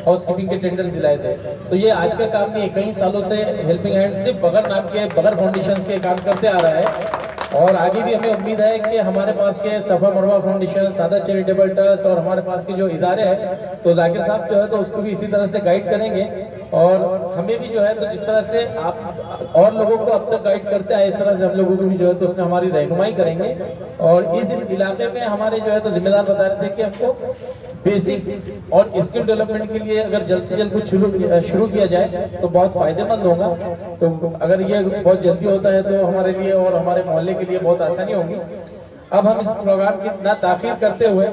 Speaker 10: हाउस कीपिंग के टेंडर्स दिलाए थे। तो ये आज का काम नहीं है, कई सालों से हेल्पिंग हैंड सिर्फ बगैर नाम के, बगैर फाउंडेशन के काम करते आ रहा है। और आगे भी हमें उम्मीद है कि हमारे पास के सफा मरवा फाउंडेशन, सादा चैरिटेबल ट्रस्ट और हमारे पास के जो इदारे हैं, तो जाकिर साहब जो है तो उसको भी इसी तरह से गाइड करेंगे। और हमें भी जो है तो जिस तरह से आप और लोगों को अब तक गाइड करते आए, इस तरह से हम लोगों को भी जो है तो उसमें हमारी रहनुमाई करेंगे। और इस इलाके में हमारे जो है तो जिम्मेदार बता रहे थे कि हमको बेसिक और स्किल डेवलपमेंट के लिए अगर जल्द से जल्द कुछ शुरू किया जाए तो बहुत फायदेमंद होगा। तो अगर ये बहुत जल्दी होता है तो हमारे लिए और हमारे मोहल्ले के लिए बहुत आसानी होगी। अब हम इस प्रोग्राम की ना ताख़ीर करते हुए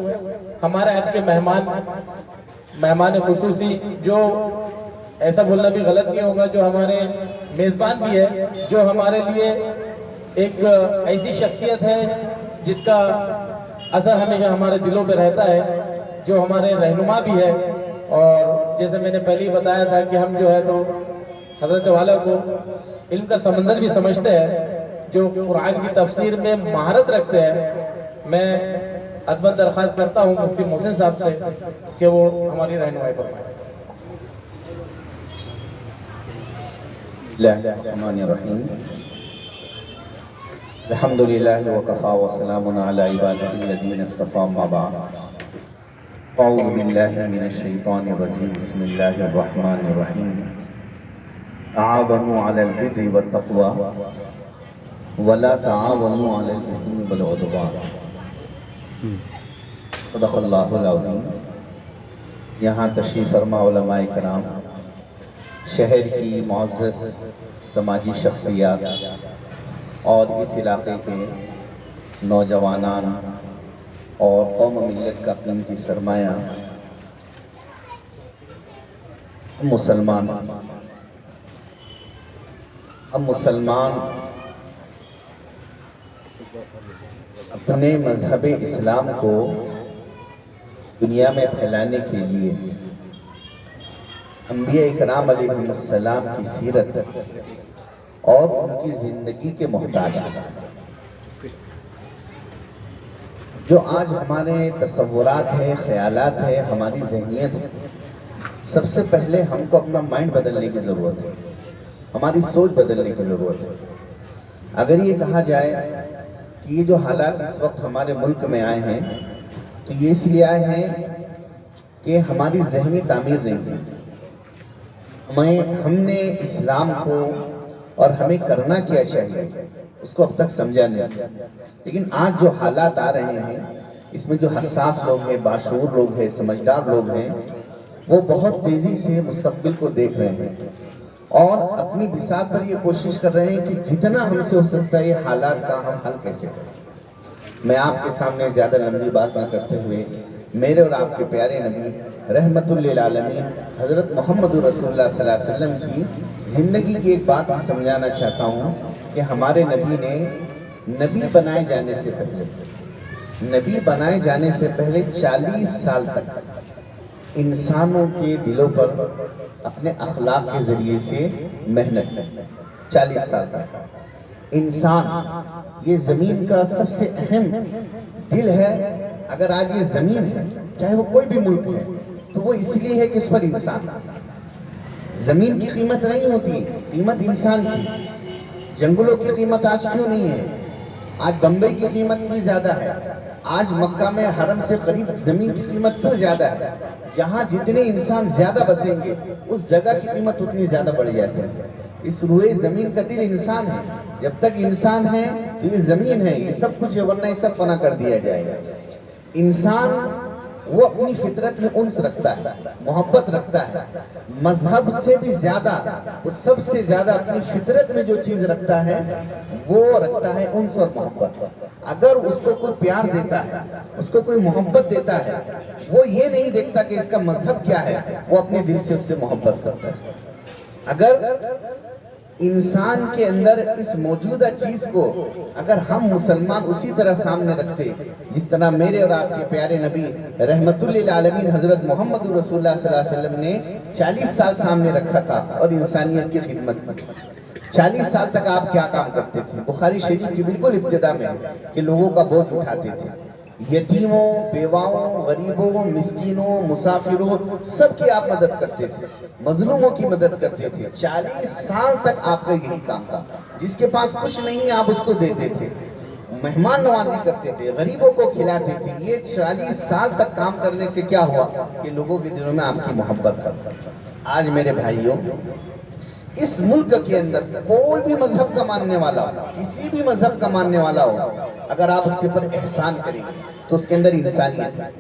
Speaker 10: हमारे आज के मेहमान खुसूसी, जो ऐसा बोलना भी गलत नहीं होगा, जो हमारे मेज़बान भी है, जो हमारे लिए एक ऐसी शख्सियत है जिसका असर हमेशा हमारे दिलों पे रहता है, जो हमारे रहनुमा भी है। और जैसे मैंने पहले ही बताया था कि हम जो है तो
Speaker 7: हजरत वाला को इल्म का समंदर भी समझते हैं, जो कुरान की तफसीर में महारत रखते हैं। मैं अदबन दरख्वास्त करता हूँ मुफ्ती मोहसिन साहब से कि वो हमारी रहनुमाई फरमाएं।
Speaker 1: अल्हम्दुलिल्लाह व कफ़ा व सलामुन अला इबादिहिल्लज़ीना इस्तफ़ा अम्मा बअद। अऊज़ु बिल्लाहि मिनश शैतानिर रजीम। बिस्मिल्लाहिर रहमानिर रहीम। तआवनु अलल बिर्रि वत तक़वा वला तआवनु अलल इस्मि वल उद्वान। सदक़ल्लाहुल अज़ीम। यहाँ तशरीफ़ फरमा उलमाए किराम, शहर की मुअज़्ज़ज़ समाजी शख्सियात और इस इलाके के नौजवानान और कौम मिल्लत का कीमती सरमाया मुसलमान। अब मुसलमान अपने मज़हब इस्लाम को दुनिया में फैलाने के लिए अंबिया इकराम अलैहिस्सलाम की सीरत और उनकी ज़िंदगी के मोहताज हैं। जो आज हमारे तसव्वुरात है, ख़यालात है, हमारी ज़हनियत है, सबसे पहले हमको अपना माइंड बदलने की ज़रूरत है, हमारी सोच बदलने की ज़रूरत है। अगर ये कहा जाए कि ये जो हालात इस वक्त हमारे मुल्क में आए हैं, तो ये इसलिए आए हैं कि हमारी ज़हनी तामीर नहीं है। हमने इस्लाम को और हमें करना क्या चाहिए उसको अब तक समझा नहीं। लेकिन आज जो हालात आ रहे हैं, इसमें जो हसास लोग हैं, बाशऊर लोग हैं, समझदार लोग हैं, वो बहुत तेज़ी से मुस्तकबिल को देख रहे हैं और अपनी बिसात पर ये कोशिश कर रहे हैं कि जितना हमसे हो सकता है ये हालात का हम हल कैसे करें। मैं आपके सामने ज़्यादा लंबी बात ना करते हुए मेरे और आपके प्यारे नबी रहमतुल लिल आलमीन हज़रत मोहम्मद रसूलुल्लाह सल्लल्लाहु अलैहि वसल्लम की ज़िंदगी की एक बात ही समझाना चाहता हूँ कि हमारे नबी ने नबी बनाए जाने से पहले 40 साल तक इंसानों के दिलों पर अपने अखलाक के ज़रिए से मेहनत की। 40 साल तक इंसान ये ज़मीन का सबसे अहम दिल है। अगर आज ये ज़मीन है, चाहे वो कोई भी मुल्क है, तो वो इसलिए है कि उस पर इंसान। ज़मीन की कीमत नहीं होती, कीमत इंसान की। जंगलों की कीमत आज क्यों नहीं है? आज बम्बई की कीमत क्यों ज़्यादा है? आज मक्का में हरम से करीब ज़मीन की कीमत क्यों ज़्यादा है? जहाँ जितने इंसान ज़्यादा बसेंगे उस जगह की कीमत उतनी ज़्यादा बढ़ जाती है। इस रुए ज़मीन का दिल इंसान है। जब तक इंसान है तो ये ज़मीन है, ये सब कुछ है, वरना ये सब फना कर दिया जाएगा। इंसान वो अपनी फितरत में उन्स रखता है, मोहब्बत रखता है। मजहब से भी ज़्यादा, वो सबसे ज़्यादा अपनी फितरत में जो चीज़ रखता है वो रखता है उन्स और मोहब्बत। अगर उसको कोई प्यार देता है, उसको कोई मोहब्बत देता है, वो ये नहीं देखता कि इसका मजहब क्या है, वो अपने दिल से उससे मोहब्बत करता है। अगर इंसान के अंदर इस मौजूदा चीज़ को अगर हम मुसलमान उसी तरह सामने रखते जिस तरह मेरे और आपके प्यारे नबी रहमतुल लिल आलमीन हज़रत मोहम्मद रसूलुल्लाह सल्लल्लाहु अलैहि वसल्लम ने 40 साल सामने रखा था और इंसानियत की खिदमत की। 40 साल तक आप क्या काम करते थे? बुखारी शरीफ की बिल्कुल इब्तिदा में है कि लोगों का बोझ उठाते थे, यतीमों, बेवाओं, गरीबों, मिस्कीनों, मुसाफिरों, सबकी आप मदद करते थे, मजलूमों की मदद करते थे। 40 साल तक आपका यही काम था। जिसके पास कुछ नहीं आप उसको देते थे, मेहमान नवाजी करते थे, गरीबों को खिलाते थे। ये 40 साल तक काम करने से क्या हुआ कि लोगों के दिलों में आपकी मोहब्बत आ गई। आज मेरे भाइयों, इस मुल्क के अंदर कोई भी मजहब का मानने वाला हो, किसी भी मजहब का मानने वाला हो, अगर आप उसके ऊपर एहसान करेंगे तो उसके अंदर इंसानियत है,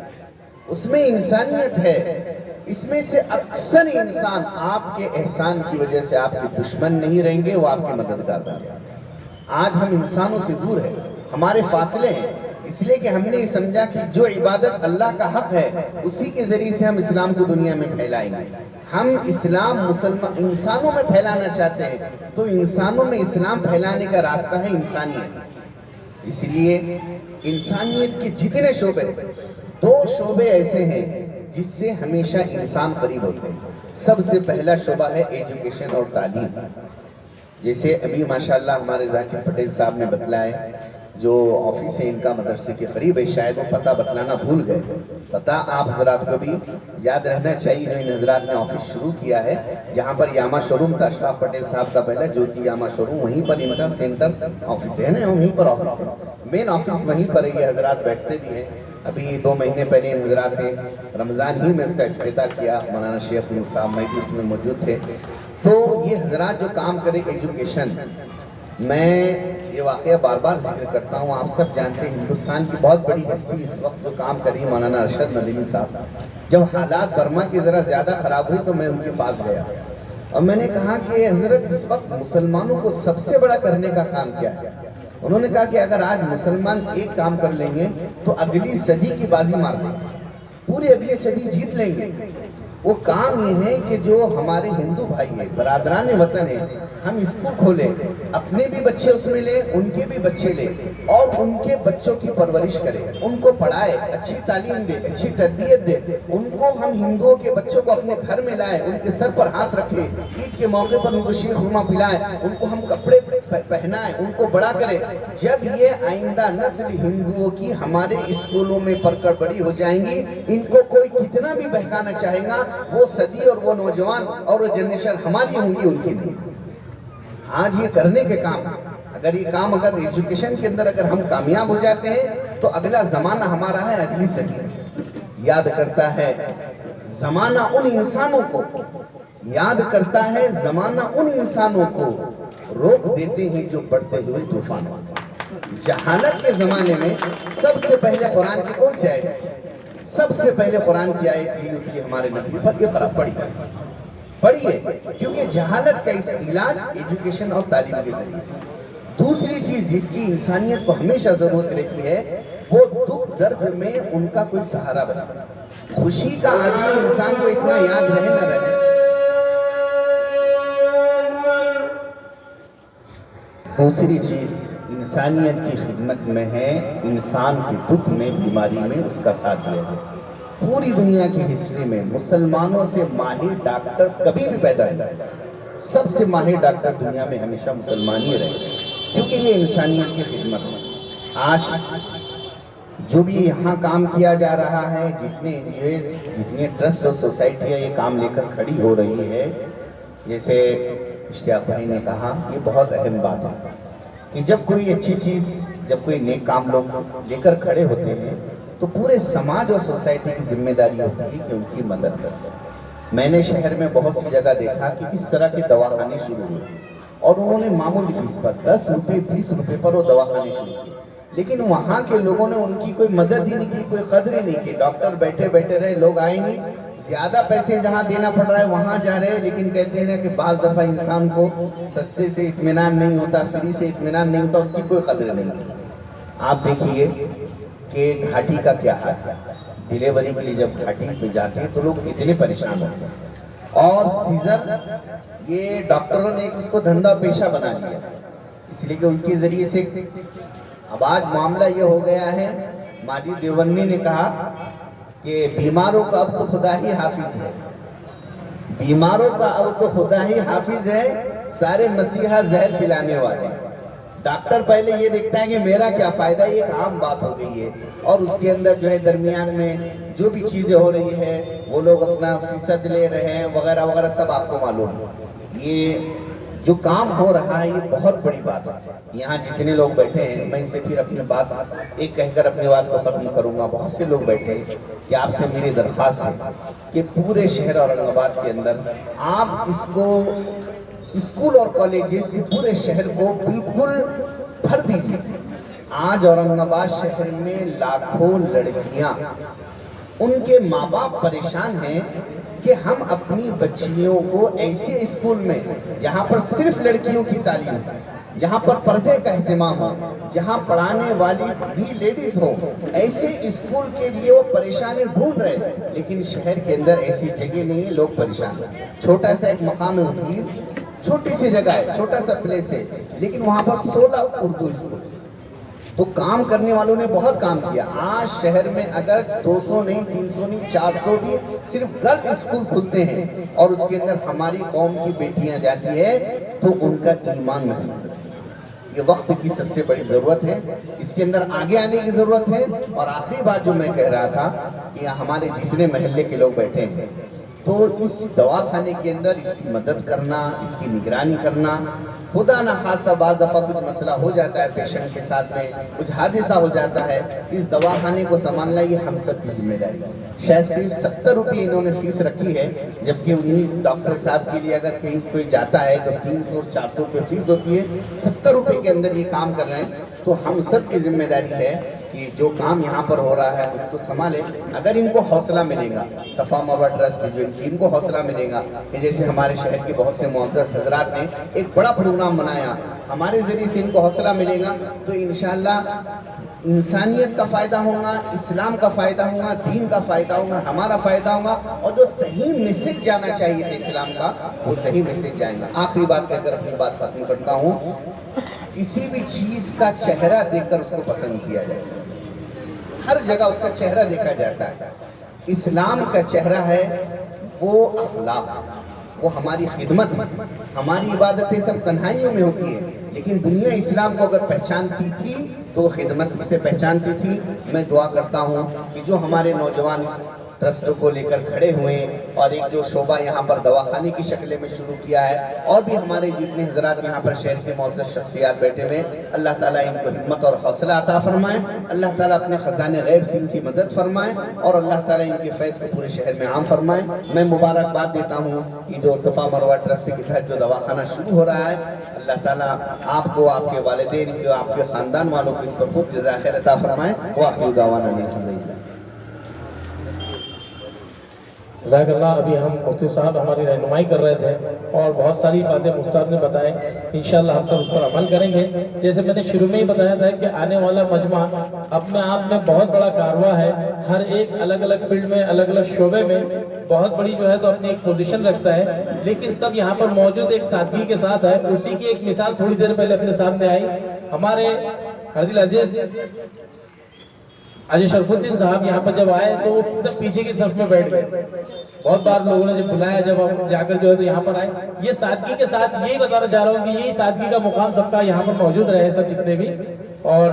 Speaker 1: उसमें इंसानियत है। इसमें से अक्सर इंसान आपके एहसान की वजह से आपके दुश्मन नहीं रहेंगे, वो आपके मददगार बन जाएंगे। आज हम इंसानों से दूर हैं, हमारे फासले हैं, इसलिए कि हमने ये समझा कि जो इबादत अल्लाह का हक है उसी के ज़रिए से हम इस्लाम को दुनिया में फैलाएंगे। हम इस्लाम मुसलमान इंसानों में फैलाना चाहते हैं, तो इंसानों में इस्लाम फैलाने का रास्ता है इंसानियत। इसलिए इंसानियत के जितने शोबे, 2 शोबे ऐसे हैं जिससे हमेशा इंसान करीब होते हैं। सबसे पहला शुबा है एजुकेशन और तालीम। जैसे अभी माशाल्लाह हमारे जाकिर पटेल साहब ने बतलाया, जो ऑफिस है इनका मदरसे के करीब है, शायद वो पता बतलाना भूल गए। पता आप हजरात को भी याद रहना चाहिए। जो इन हजरात ने ऑफिस शुरू किया है, जहाँ पर यामा शोरूम था अशफाक पटेल साहब का पहला, ज्योति यामा शोरूम, वहीं पर इनका सेंटर ऑफिस है ना, वहीं पर ऑफिस है, मेन ऑफिस वहीं पर है। ये हजरात बैठते भी हैं। अभी 2 महीने पहले इन हजरात ने रमज़ान ही में उसका इफ्तिताह किया, मौलाना शेख नूर साहब मैं भी उसमें मौजूद थे। तो ये हजरात जो काम करें एजुकेशन, मैं ये वाक़या बार बार जिक्र करता हूँ, आप सब जानते हैं हिंदुस्तान की बहुत बड़ी हस्ती इस वक्त जो काम कर रही है मौलाना अरशद मदनी साहब। जब हालात बर्मा की ज़रा ज़्यादा ख़राब हुई तो मैं उनके पास गया और मैंने कहा कि हज़रत इस वक्त मुसलमानों को सबसे बड़ा करने का काम क्या है। उन्होंने कहा कि अगर आज मुसलमान एक काम कर लेंगे तो अगली सदी की बाजी मार लेंगे, पूरी अगली सदी जीत लेंगे। वो काम ये है कि जो हमारे हिंदू भाई है, बरादरान वतन है, हम स्कूल खोलें, अपने भी बच्चे उसमें लें, उनके भी बच्चे लें और उनके बच्चों की परवरिश करें, उनको पढ़ाए, अच्छी तालीम दे, अच्छी तरबियत दे। उनको हम हिंदुओं के बच्चों को अपने घर में लाएं, उनके सर पर हाथ रखें, ईद के मौके पर उनको शीर खुरमा पिलाएं, उनको हम कपड़े पहनाएं, उनको बड़ा करें। जब ये आइंदा नस्ल हिंदुओं की हमारे स्कूलों में पढ़कर बड़ी हो जाएंगी, इनको कोई कितना भी बहकाना चाहेगा, वो सदी और वो नौजवान और वो जनरेशन हमारी होंगी, उनकी नहीं। आज ये करने के काम, अगर ये काम अगर एजुकेशन के अंदर अगर हम कामयाब हो जाते हैं तो अगला ज़माना हमारा है, अगली सदी याद करता है ज़माना उन इंसानों को, याद करता है ज़माना उन इंसानों को रोक देते हैं जो बढ़ते हुए तूफानों को। जहालत के ज़माने में सबसे पहले कुरान की कौन सी आयत है? सबसे पहले कुरान की आयत ही उतरी हमारे नबी पर, इक़रा पढ़िए, क्योंकि जहालत का इस इलाज एजुकेशन और तालीम के जरिए से। दूसरी चीज जिसकी इंसानियत को हमेशा जरूरत रहती है, वो दुख दर्द में उनका कोई सहारा बना। खुशी का आदमी इंसान को इतना याद रहे न रहे। दूसरी चीज इंसानियत की खिदमत में है, इंसान के दुख में, बीमारी में उसका साथ दिया जाए। पूरी दुनिया की हिस्ट्री में मुसलमानों से माहिर डॉक्टर कभी भी पैदा नहीं। सबसे माहिर डॉक्टर दुनिया में हमेशा मुसलमान ही रहे, क्योंकि ये इंसानियत की खिदमत है। आज जो भी यहाँ काम किया जा रहा है, जितने एनजीओज, जितने ट्रस्ट और सोसाइटियाँ ये काम लेकर खड़ी हो रही है, जैसे इश्तियाक भाई ने कहा, ये बहुत अहम बात है कि जब कोई अच्छी चीज़, जब कोई नेक काम लोग लेकर खड़े होते हैं तो पूरे समाज और सोसाइटी की जिम्मेदारी होती है कि उनकी मदद करें। मैंने शहर में बहुत सी जगह देखा कि इस तरह के दवाखाने शुरू हुए और उन्होंने मामूली फीस पर 10 रुपये 20 रुपये पर वो दवाखाने शुरू किए, लेकिन वहाँ के लोगों ने उनकी कोई मदद ही नहीं की, कोई कदर ही नहीं की। डॉक्टर बैठे बैठे रहे, लोग आए नहीं, ज़्यादा पैसे जहाँ देना पड़ रहा है वहाँ जा रहे हैं, लेकिन कहते हैं ना कि बाज़ दफ़ा इंसान को सस्ते से इत्मीनान नहीं होता, फ्री से इत्मीनान नहीं होता, उसकी कोई कदर नहीं की। आप देखिए कि घाटी का क्या हाल है। डिलीवरी के लिए जब घाटी पे जाते हैं तो लोग कितने परेशान होते हैं। और सीजर, ये डॉक्टरों ने इसको धंधा पेशा बना लिया, इसलिए कि उनके ज़रिए से अब आज मामला ये हो गया है। माजिद देवबंदी ने कहा कि बीमारों का अब तो खुदा ही हाफिज है, बीमारों का अब तो खुदा ही हाफिज है, सारे मसीहा जहर पिलाने वाले। डॉक्टर पहले ये देखता है कि मेरा क्या फ़ायदा, ये एक आम बात हो गई है। और उसके अंदर जो है दरमियान में जो भी चीज़ें हो रही है, वो लोग अपना फीसद ले रहे हैं वगैरह वगैरह, सब आपको मालूम है। ये जो काम हो रहा है ये बहुत बड़ी बात है। यहाँ जितने लोग बैठे हैं, मैं इनसे फिर अपनी बात एक कहकर अपनी बात को ख़त्म करूँगा। बहुत से लोग बैठे हैं कि आपसे मेरी दरख्वास्त है कि पूरे शहर औरंगाबाद के अंदर आप इसको स्कूल और कॉलेजेस से पूरे शहर को बिल्कुल भर दीजिए। आज औरंगाबाद शहर में लाखों लड़कियां, उनके माँ बाप परेशान हैं कि हम अपनी बच्चियों को ऐसे स्कूल में जहाँ पर सिर्फ लड़कियों की तालीम है, जहाँ पर पर्दे का एहतमाम हो, जहाँ पढ़ाने वाली भी लेडीज हो, ऐसे स्कूल के लिए वो परेशानी ढूंढ रहे, लेकिन शहर के अंदर ऐसी जगह नहीं है, लोग परेशान हैं। छोटा सा एक मकाम है उदगीर, छोटी सी जगह है, छोटा सा प्लेस है, लेकिन वहाँ पर 16 उर्दू स्कूल, तो काम करने वालों ने बहुत काम किया। आज शहर में अगर 200 नहीं, 300 नहीं, 400 भी सिर्फ गर्ल्स स्कूल खुलते हैं और उसके अंदर हमारी कौम की बेटियां जाती है तो उनका ईमान महफूज है। ये वक्त की सबसे बड़ी ज़रूरत है, इसके अंदर आगे आने की ज़रूरत है। और आखिरी बात जो मैं कह रहा था कि हमारे जितने महल्ले के लोग बैठे हैं, तो इस दवाखाने के अंदर इसकी मदद करना, इसकी निगरानी करना, खुदा ना खास्ता बाद दफ़ा कुछ मसला हो जाता है पेशेंट के साथ में, कुछ हादसा हो जाता है, इस दवाखाने को संभालना ये हम सब की जिम्मेदारी है। शायद सिर्फ 70 रुपये इन्होंने फीस रखी है, जबकि उन्हीं डॉक्टर साहब के लिए अगर कहीं कोई जाता है तो 300 और 400 रुपये फीस होती है। 70 रुपये के अंदर ये काम कर रहे हैं, तो हम सब की जिम्मेदारी है कि जो काम यहाँ पर हो रहा है उसको संभाले। अगर इनको हौसला मिलेगा, सफ़ा मरवा ट्रस्ट जो इनको हौसला मिलेगा कि जैसे हमारे शहर के बहुत से मुअज़्ज़ज़ हज़रात ने एक बड़ा प्रोग्राम बनाया, हमारे ज़रिए से इनको हौसला मिलेगा तो इंशाअल्लाह इंसानियत का फ़ायदा होगा, इस्लाम का फ़ायदा होगा, दीन का फ़ायदा होगा, हमारा फ़ायदा होगा, और जो सही मैसेज जाना चाहिए था इस्लाम का, वो सही मैसेज जाएगा। आखिरी बात कहकर अपनी बात ख़त्म करता हूँ, किसी भी चीज़ का चेहरा देखकर उसको पसंद किया जाता है, हर जगह उसका चेहरा देखा जाता है। इस्लाम का चेहरा है वो अखलाक, वो हमारी खिदमत है। हमारी इबादतें सब तन्हाइयों में होती है, लेकिन दुनिया इस्लाम को अगर पहचानती थी तो वो खिदमत से पहचानती थी। मैं दुआ करता हूँ कि जो हमारे नौजवान इस ट्रस्ट को लेकर खड़े हुए और एक जो शोबा यहाँ पर दवाखाने की शक्ल में शुरू किया है, और भी हमारे जितने हजरात यहाँ पर शहर के मौजूद शख्सियात बैठे हुए, अल्लाह ताला इनको हिम्मत और हौसला अता फरमाए, अल्लाह ताला अपने ख़ज़ाने गैब से इनकी मदद फरमाए, और अल्लाह ताला इनके फैज़ को पूरे शहर में आम फरमाए। मैं मुबारकबाद देता हूँ कि जो सफ़ा मरवा ट्रस्ट के तहत जो दवाखाना शुरू हो रहा है, अल्लाह ताला आपको, आपके वालिदैन को, आपके ख़ानदान वालों को इस पर खूब जज़ाए खैर अता फरमाए। व आखिर दावाना अल्हम्दुलिल्लाह।
Speaker 10: ज़ाहिर अभी हम मुफ्ती साहब हमारी रहनुमाई कर रहे थे और बहुत सारी बातें मुफ्ती साहब ने बताएं, इंशाअल्लाह हम सब उस पर अमल करेंगे। जैसे मैंने शुरू में ही बताया था कि आने वाला मजमा अपने आप में बहुत बड़ा कारवा है, हर एक अलग अलग फील्ड में, अलग अलग शोबे में बहुत बड़ी जो है तो अपनी एक पोजीशन रखता है, लेकिन सब यहाँ पर मौजूद एक सादगी के साथ है। उसी की एक मिसाल थोड़ी देर पहले अपने सामने आई। हमारे हरदिल अजीज अजी शरफुद्दीन साहब यहाँ पर जब आए तो वो एकदम पीछे की सफ में बैठ गए। बहुत बार लोगों ने जब बुलाया, जब हम जाकर जो है तो यहाँ पर आए, ये सादगी के साथ यही बताना चाह रहा हूँ कि यही सादगी का मुकाम सबका यहाँ पर मौजूद रहे, सब जितने भी। और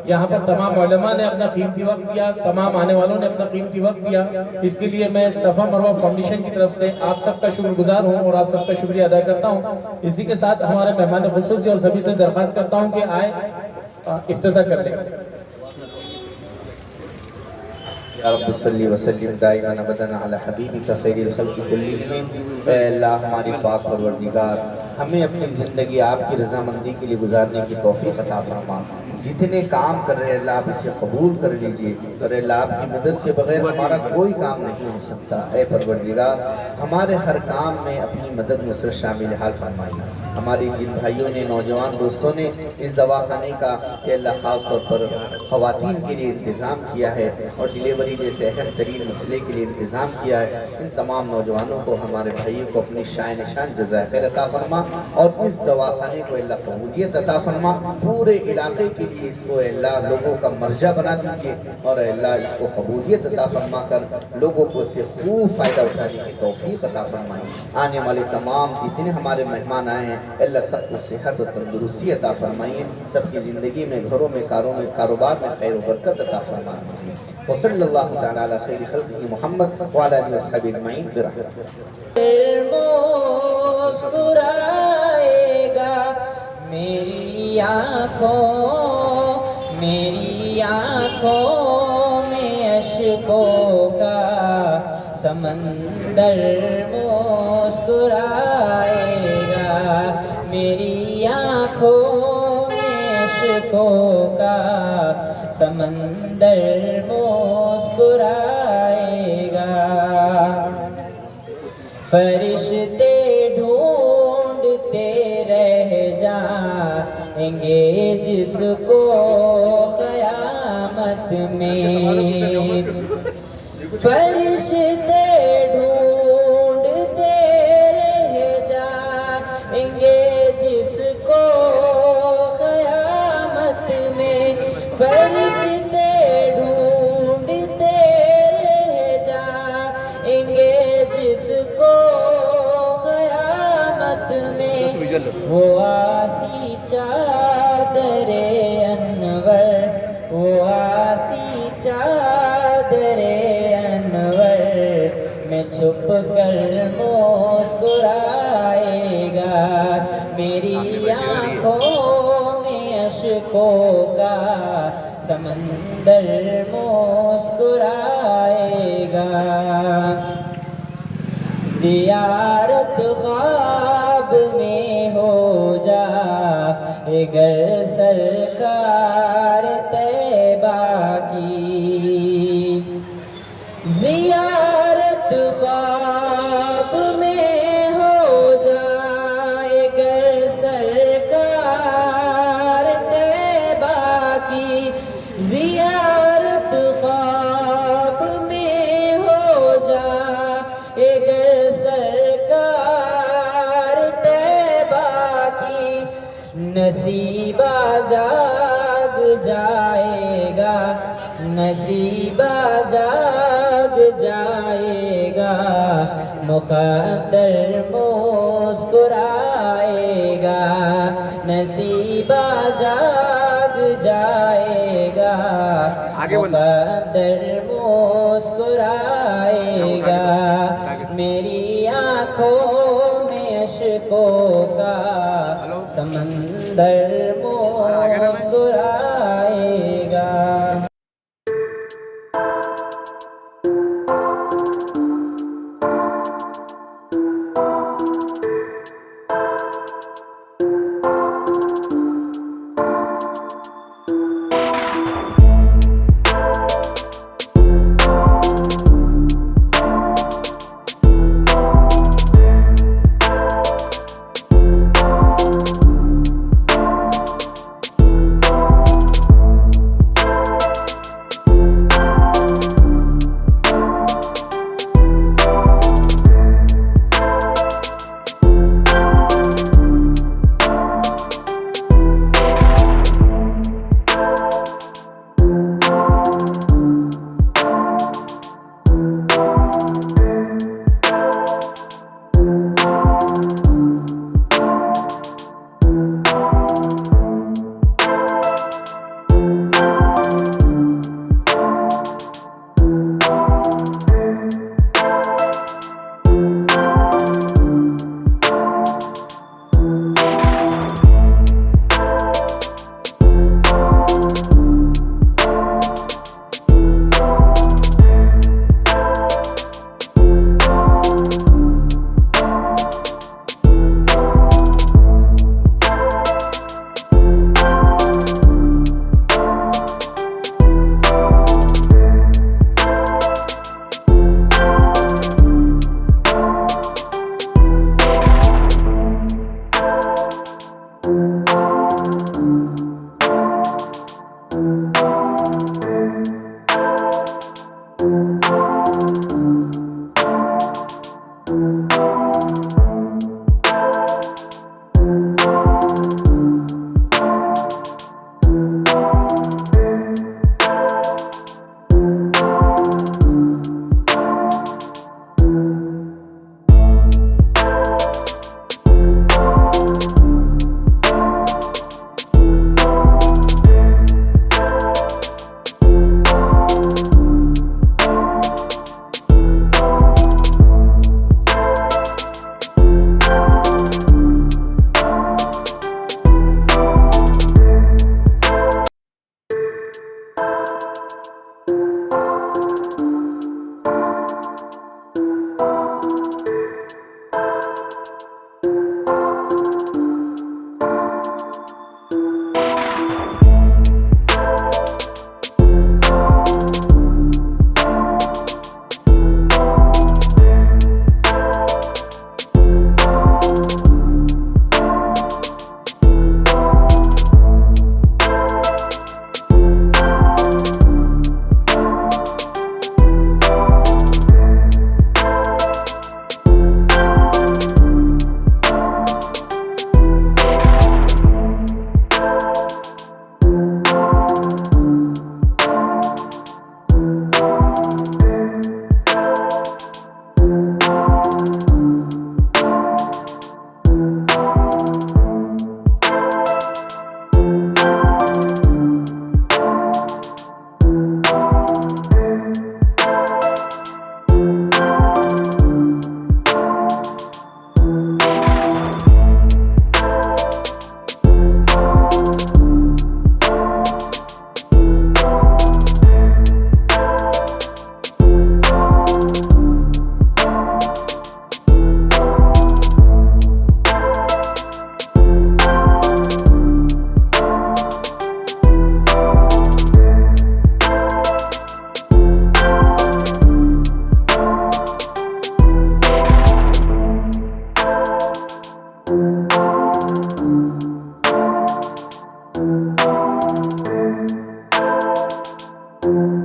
Speaker 10: यहाँ पर तमाम उलमा ने अपना कीमती वक्त दिया, तमाम आने वालों ने अपना कीमती वक्त दिया। इसके लिए मैं सफ़ा मरवा फाउंडेशन की तरफ से आप सबका शुक्रगुजार हूँ और आप सबका शुक्रिया अदा करता हूँ। इसी के साथ हमारे मेहमान खुसूसी और सभी से दरख्वास्त करता हूँ कि आए इफ्तिताह कर लें।
Speaker 1: या रब्बि सल्ली व सल्लिम दाइमन अबदन अला हबीबिका खैरिल खल्क़ि कुल्लिहिम। ऐ अल्लाह हमारे पाक परवरदिगार, हमें अपनी ज़िंदगी आपकी रज़ामंदी के लिए गुजारने की तौफ़ीक़ अता फरमा। जितने काम कर रहे हैं अल्लाह आप इसे कबूल कर लीजिए, और अल्लाह आपकी मदद के बगैर हमारा कोई काम नहीं हो सकता। ऐ परवरदिगार, हमारे हर काम में अपनी मदद नुसरत शामिल हाल फरमाइए। हमारे जिन भाइयों ने, नौजवान दोस्तों ने इस दवाखाने का अल्लाह ख़ास तौर पर ख़वातीन के लिए इंतज़ाम किया है और डिलीवरी जैसे अहम तरीन मसले के लिए इंतज़ाम किया है, इन तमाम नौजवानों को, हमारे भाइयों को अपनी शान शान जज़ाए खैर अता फरमा, और इस दवाखाने को अल्लाह कबूलियत अता फरमा। पूरे इलाके के लिए इसको अल्लाह लोगों का मर्जा बना दीजिए, और अल्लाह इसको कबूलियत अता फरमा कर लोगों को इससे खूब फ़ायदा उठाने की तौफ़ीक़ अता फरमाई। आने वाले तमाम जितने हमारे मेहमान आए हैं अल्लाह सबको सेहत और तंदुरुस्ती अता फरमाइए, सबकी ज़िंदगी में, घरों में, कारोबार में खैर व बरकत अता फरमा दीजिए। व सल्लल्लाहु तआला अला खैरि खल्क़िही मुहम्मद व अला आलिहि व अस्हाबिहि अजमईन बिरहमतिह।
Speaker 8: मुस्कुराएगा मेरी आँखों में अश्कों का समंदर मुस्कुराएगा, मेरी आँखों में अश्कों का समंदर मुस्कुराएगा। फरिश्ते ढूंढते रह जाएंगे जिसको क़यामत में, फरिश्ते ढूंढते रह जाएंगे जिसको क़यामत में। वो आसी चादरे अनवर, वो आसी चादरे अनवर में छुप कर मुस्कुराएगा, मेरी आँखों में अश्कों का समंदर मुस्कुराएगा। दियारत ख्वाब में हो जा अगर सरकार तैबा की, ज़ियारत ख्वाब में हो जाए अगर सरकार तैबा की, ज़ियारत ख्वाब में हो जाए अगर सरकार तैबा की, नसीबा जाग जाएगा, नसीबा जाग जाएगा, मुक़द्दर मुस्कुराएगा, नसीबा जाग जाएगा, मुक़द्दर मुस्कुराएगा, मेरी आँखों में अश्कों का समंदर मुस्कुराएगा।
Speaker 11: है।